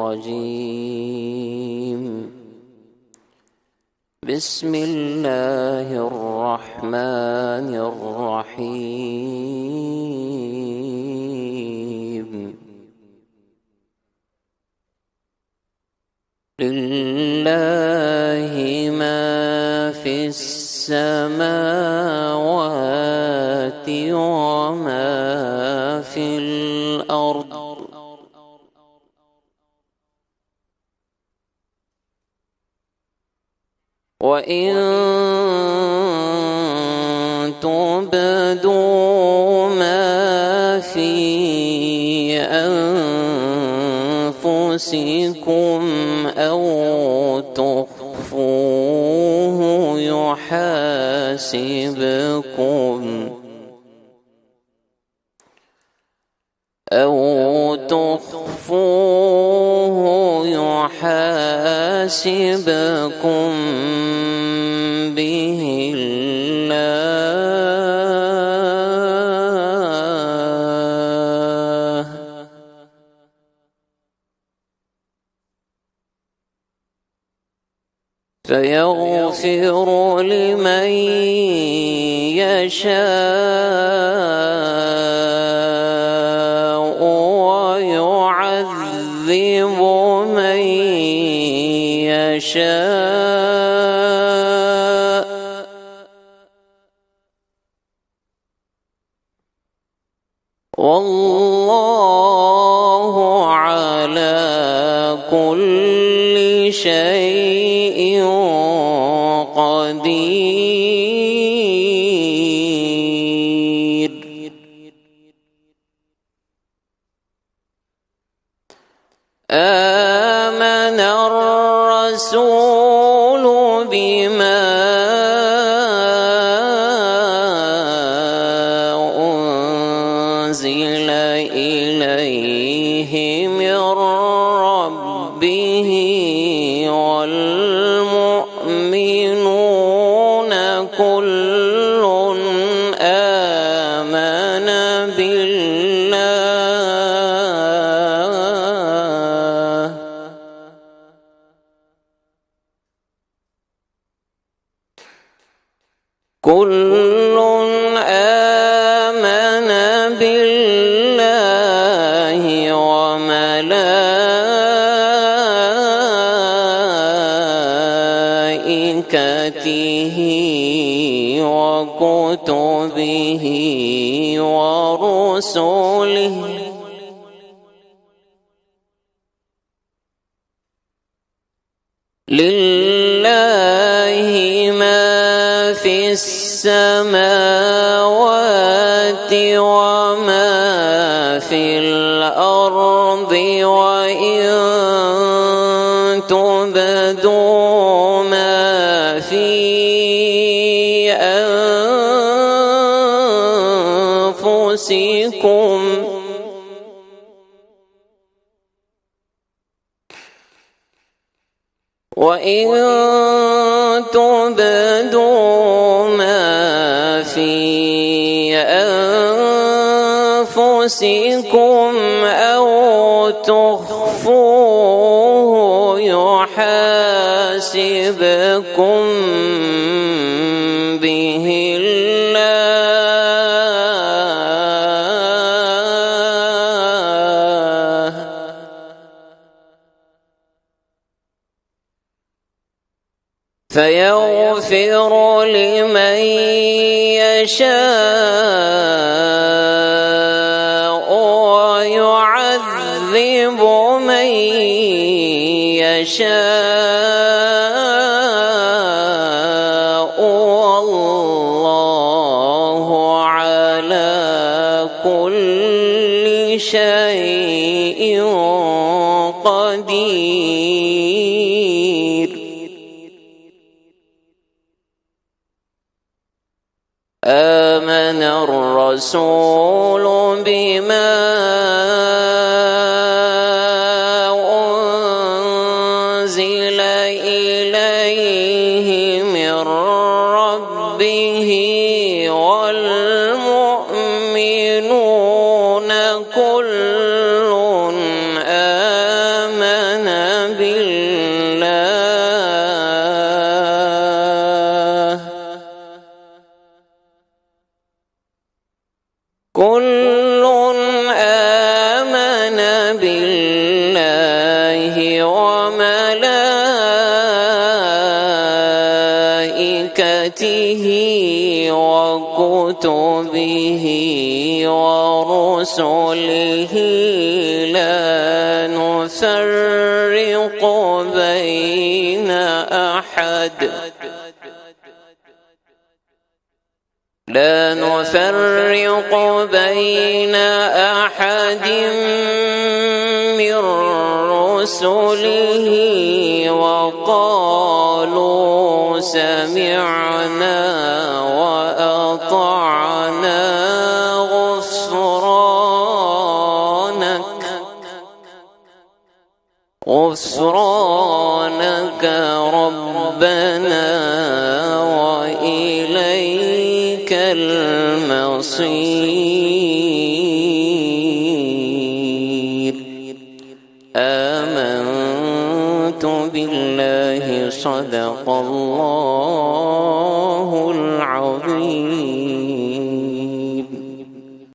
الرجيم. بسم الله الرحمن الرحيم. لله ما في السماوات وما في الأرض، وإن تبدوا ما في أنفسكم أو تخفوه يحاسبكم به الله، فيغفر لمن يشاء ويعذب من يشاء، والله على كل شيء قدير. آمن الرسول بما أنزل إليه من ربه والمؤمنون كل آمن بالله وملائكته وكتبه ورسله لله ما في السماوات وما في الأرض، وإن تبدوا ما في أنفسكم أو تخفوه يحاسبكم به الله، فيغفر لمن يشاء ويعذب من يشاء، والله على كل شيء قدير. آمن الرسول بما أنزل إليه من ربه والمؤمنون كل آمن بالله كل آمن بالله وملائكته وكتبه ورسله لا نفرق بين أحد من رسله وقالوا سمعنا وأطعنا غفرانك ربنا وإليك المصير. آمنت بالله صدق الله العظيم.